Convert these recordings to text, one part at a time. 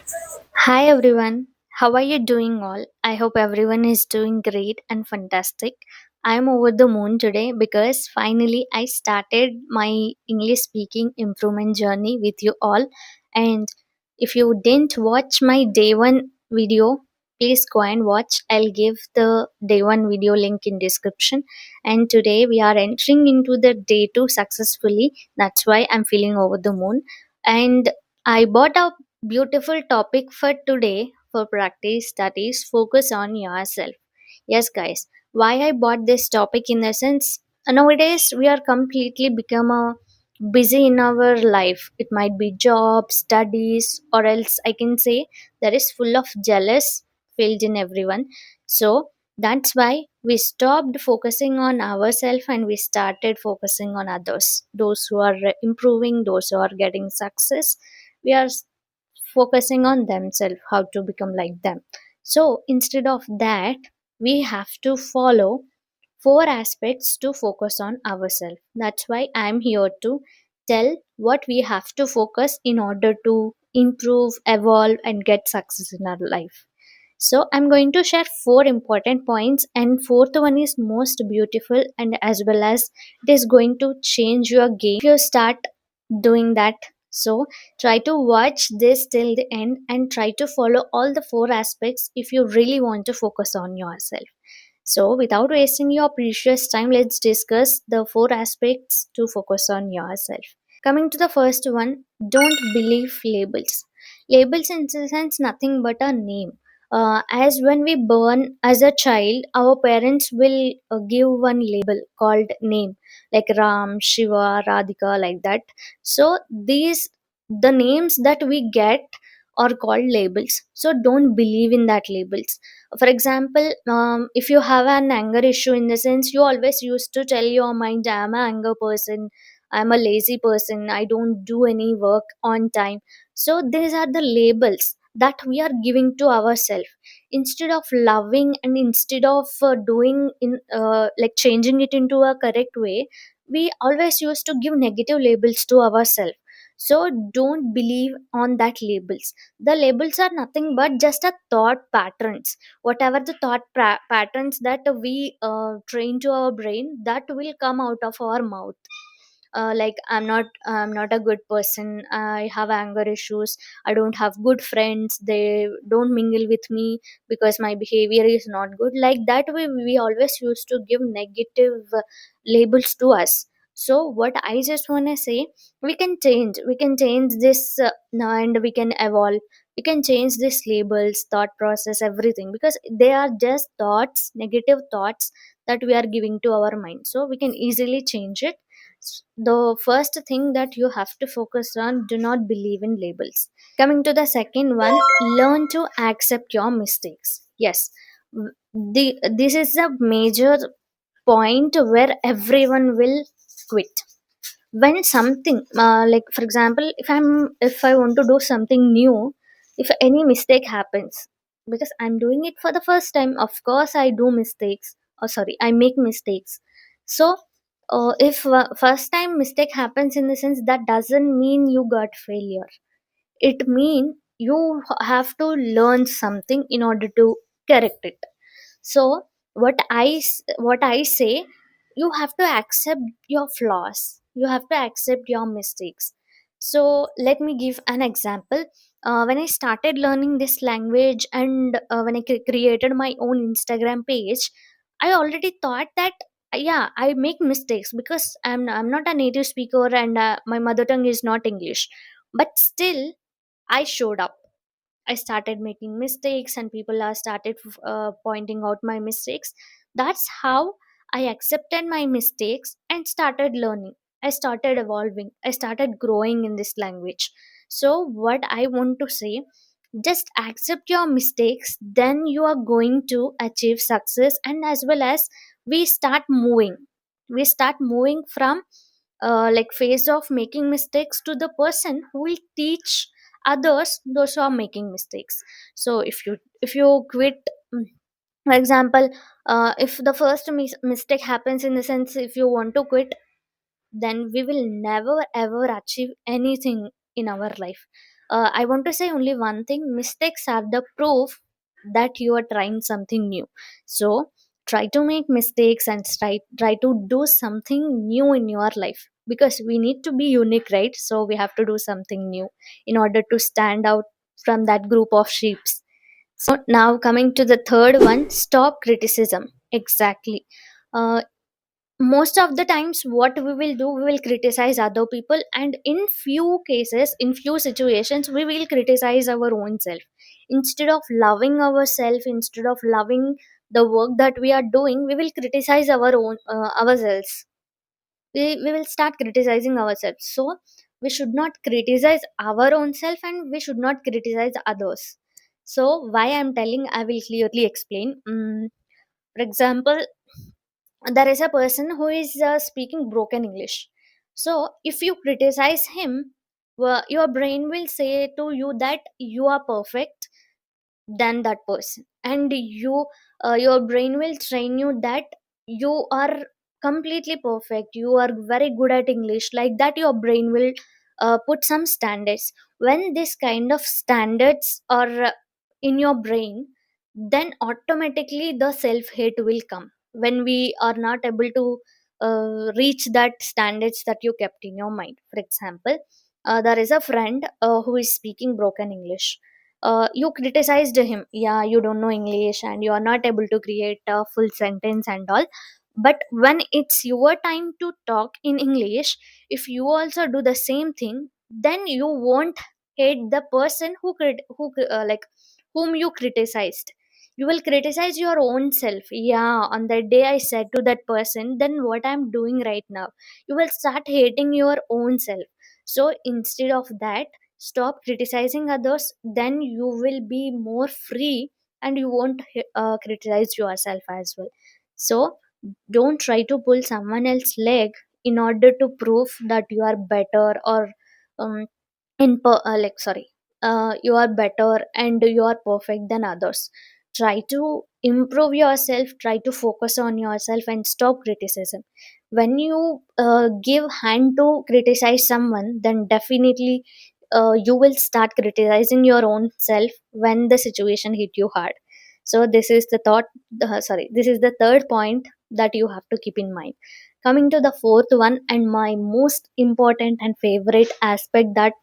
Hi everyone, how are you doing all? I hope everyone is doing great and fantastic. I'm over the moon today because finally I started my English speaking improvement journey with you all. And if you didn't watch my day one video, please go and watch. I'll give the day one video link in description. And today we are entering into the day two successfully. That's why I'm feeling over the moon. And I bought a beautiful topic for today for practice, that is focus on yourself. Yes guys, why I bought this topic in the sense, nowadays we are completely become a busy in our life. It might be job, studies, or else I can say there is full of jealous filled in everyone. So that's why we stopped focusing on ourselves and we started focusing on others, those who are improving, those who are getting success. We are focusing on themselves, how to become like them. So instead of that, we have to follow four aspects to focus on ourselves. That's why I'm here to tell what we have to focus in order to improve, evolve, and get success in our life. So I'm going to share four important points, and fourth one is most beautiful, and as well as it is going to change your game if you start doing that. So try to watch this till the end and try to follow all the four aspects if you really want to focus on yourself. So, without wasting your precious time, let's discuss the four aspects to focus on yourself. Coming to the first one, don't believe labels. Labels, in the sense, nothing but a name. As when we born as a child, our parents will give one label called name, like Ram, Shiva, Radhika, like that. So these the names that we get are called labels. So don't believe in that labels. For example, if you have an anger issue, in the sense you always used to tell your mind, I'm an anger person, I'm a lazy person, I don't do any work on time. So these are the labels that we are giving to ourselves instead of loving, and instead of doing in like changing it into a correct way. We always used to give negative labels to ourselves. So don't believe on that labels. The labels are nothing but just a thought patterns. Whatever the thought patterns that we train to our brain, that will come out of our mouth. Like I'm not a good person, I have anger issues, I don't have good friends, they don't mingle with me because my behavior is not good, like that we always used to give negative labels to us. So what I just want to say, we can change this and we can evolve. We can change this labels, thought process, everything, because they are just thoughts, negative thoughts that we are giving to our mind. So we can easily change it. The first thing that you have to focus on, do not believe in labels. Coming to the second one, learn to accept your mistakes. Yes, this is a major point where everyone will quit when something, like for example, if I want to do something new, if any mistake happens, because I'm doing it for the first time, of course I do mistakes, or sorry, I make mistakes. So if first time mistake happens, in the sense, that doesn't mean you got failure. It mean you have to learn something in order to correct it. So what I say, you have to accept your flaws, you have to accept your mistakes. So let me give an example. When I started learning this language, and when I created my own Instagram page, I already thought that yeah, I make mistakes because I'm not a native speaker, and my mother tongue is not English. But still I showed up. I started making mistakes, and people are started pointing out my mistakes. That's how I accepted my mistakes and started learning. I started evolving. I started growing in this language. So what I want to say, just accept your mistakes, then you are going to achieve success. And as well as we start moving, we start moving from like phase of making mistakes to the person who will teach others, those who are making mistakes. So if you quit, mm, for example, if the first mistake happens, in the sense if you want to quit, then we will never ever achieve anything in our life. I want to say only one thing: mistakes are the proof that you are trying something new. So try to make mistakes and try to do something new in your life, because we need to be unique, right? So we have to do something new in order to stand out from that group of sheeps. So now coming to the third one, stop criticism. Exactly. Uh, Most of the times what we will do, we will criticize other people, and in few cases, in few situations, we will criticize our own self. Instead of loving ourselves, instead of loving the work that we are doing, we will criticize our own ourselves. We will start criticizing ourselves. So we should not criticize our own self, and we should not criticize others. So why I'm telling, I will clearly explain. For example, there is a person who is speaking broken English. So if you criticize him, your brain will say to you that you are perfect than that person, and your brain will train you that you are completely perfect, you are very good at English, like that your brain will put some standards. When this kind of standards are in your brain, then automatically the self hate will come when we are not able to reach that standards that you kept in your mind. For example, there is a friend who is speaking broken English. You criticized him, yeah, you don't know English and you are not able to create a full sentence and all. But when it's your time to talk in English, if you also do the same thing, then you won't hate the person like whom you criticized. You will criticize your own self. Yeah, on that day I said to that person, then what I'm doing right now? You will start hating your own self. So instead of that, stop criticizing others, then you will be more free, and you won't criticize yourself as well. So don't try to pull someone else's leg in order to prove that you are better, or um, like sorry, you are better and you are perfect than others. Try to improve yourself, try to focus on yourself and stop criticism. When you give hand to criticize someone, then definitely you will start criticizing your own self when the situation hit you hard. So this is the this is the third point that you have to keep in mind. Coming to the fourth one, and my most important and favorite aspect, that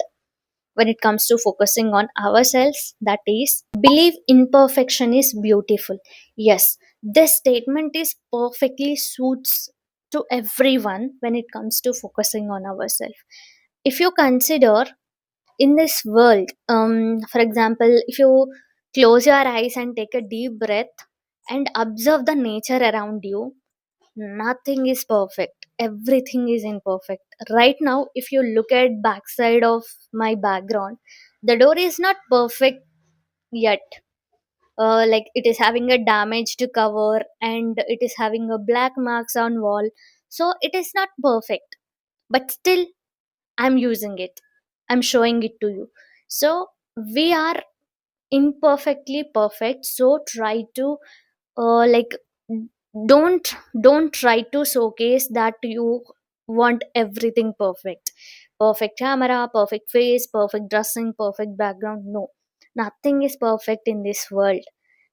when it comes to focusing on ourselves, that is, believe imperfection is beautiful. Yes, this statement is perfectly suits to everyone when it comes to focusing on ourselves. If you consider in this world, for example, if you close your eyes and take a deep breath and observe the nature around you, nothing is perfect, everything is imperfect. Right now, if you look at backside of my background, the door is not perfect yet. Like it is having a damaged cover, and it is having a black marks on wall. So it is not perfect, but still I'm using it, I'm showing it to you. So we are imperfectly perfect. So try to like don't try to showcase that you want everything perfect. Perfect camera, perfect face, perfect dressing, perfect background. No, nothing is perfect in this world.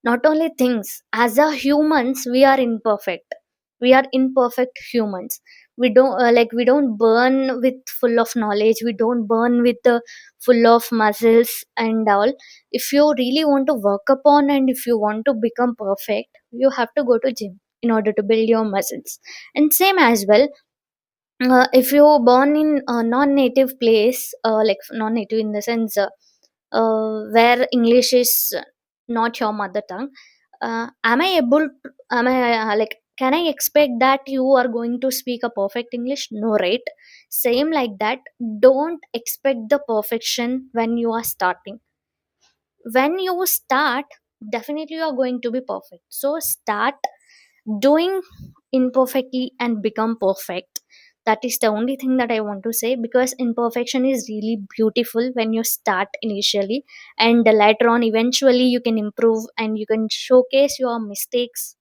Not only things, as a humans we are imperfect. We are imperfect humans. We don't we don't burn with full of knowledge, we don't burn with full of muscles and all. If you really want to work upon, and if you want to become perfect, you have to go to gym in order to build your muscles. And same as well, if you born in a non-native place, like non-native in the sense where English is not your mother tongue, am I able to, am I like can I expect that you are going to speak a perfect English? No, right? Same like that, don't expect the perfection when you are starting. When you start, definitely you are going to be perfect. So start doing imperfectly and become perfect. That is the only thing that I want to say, because imperfection is really beautiful when you start initially, and later on eventually you can improve and you can showcase your mistakes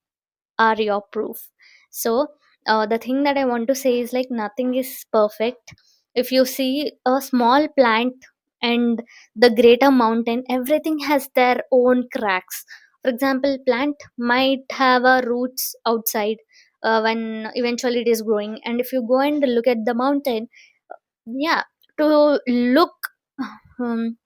are your proof. So the thing that I want to say is, like, nothing is perfect. If you see a small plant, and the greater mountain, everything has their own cracks. For example, plant might have a roots outside when eventually it is growing, and if you go and look at the mountain, yeah, to look um,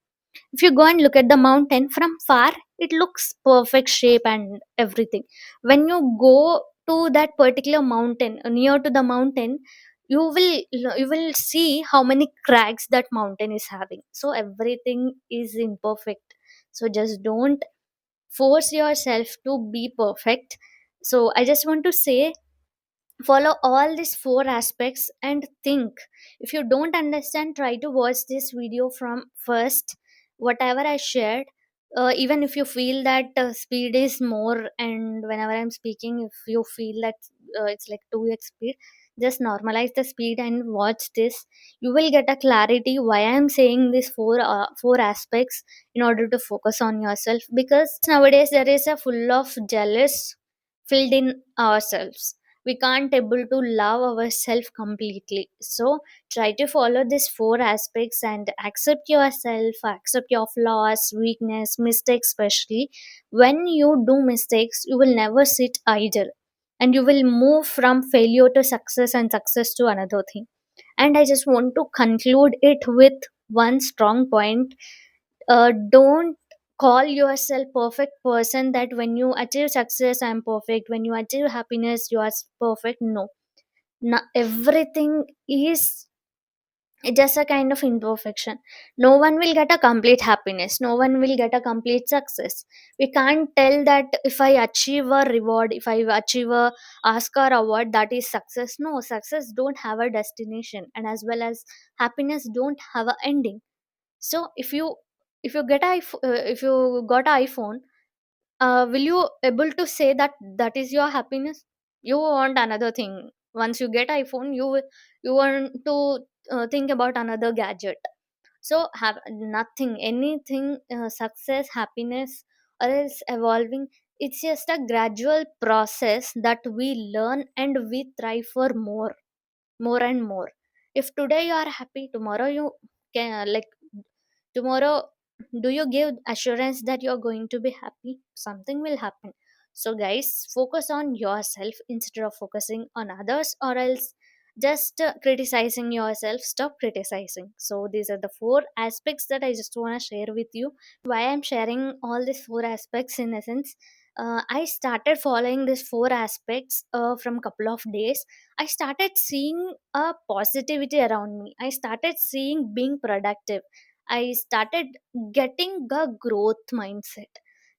if you go and look at the mountain from far, it looks perfect shape and everything. When you go to that particular mountain, near to the mountain, you will see how many cracks that mountain is having. So everything is imperfect. So just don't force yourself to be perfect. So I just want to say, follow all these four aspects and think. If you don't understand, try to watch this video from first, whatever I shared. Even if you feel that speed is more, and whenever I'm speaking, if you feel that it's like 2x speed, just normalize the speed and watch this. You will get a clarity why I'm saying these four aspects in order to focus on yourself, because nowadays there is a full of jealous filled in ourselves. We can't able to love ourselves completely. So try to follow these four aspects and accept yourself, accept your flaws, weakness, mistakes. Especially when you do mistakes, you will never sit idle, and you will move from failure to success and success to another thing. And I just want to conclude it with one strong point. Don't call yourself perfect person, that when you achieve success I'm perfect, when you achieve happiness you are perfect. No, no, everything is just a kind of imperfection. No one will get a complete happiness, no one will get a complete success. We can't tell that if I achieve a reward, if I achieve a Oscar award, that is success. No, success don't have a destination, and as well as happiness don't have a ending. So if you got an iPhone, will you able to say that that is your happiness? You want another thing. Once you get iPhone, you want to think about another gadget. So have nothing, anything, success, happiness, or else evolving. It's just a gradual process that we learn and we thrive for more and more. If today you are happy, tomorrow you can like tomorrow, do you give assurance that you're going to be happy? Something will happen. So guys, focus on yourself instead of focusing on others, or else just criticizing yourself. Stop criticizing. So these are the four aspects that I just want to share with you. Why I'm sharing all these four aspects, in essence, I started following these four aspects from couple of days. I started seeing a positivity around me. I started seeing being productive. I started getting a growth mindset.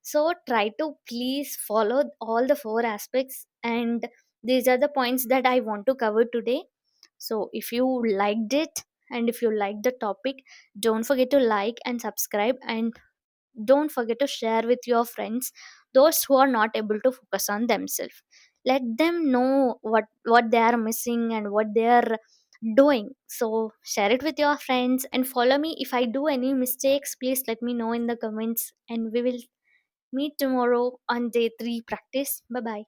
So try to please follow all the four aspects, and these are the points that I want to cover today. So if you liked it, and if you like the topic, don't forget to like and subscribe, and don't forget to share with your friends, those who are not able to focus on themselves. Let them know what they are missing and what they are doing. So share it with your friends and follow me. If I do any mistakes, please let me know in the comments, and we will meet tomorrow on day 3 practice. Bye bye.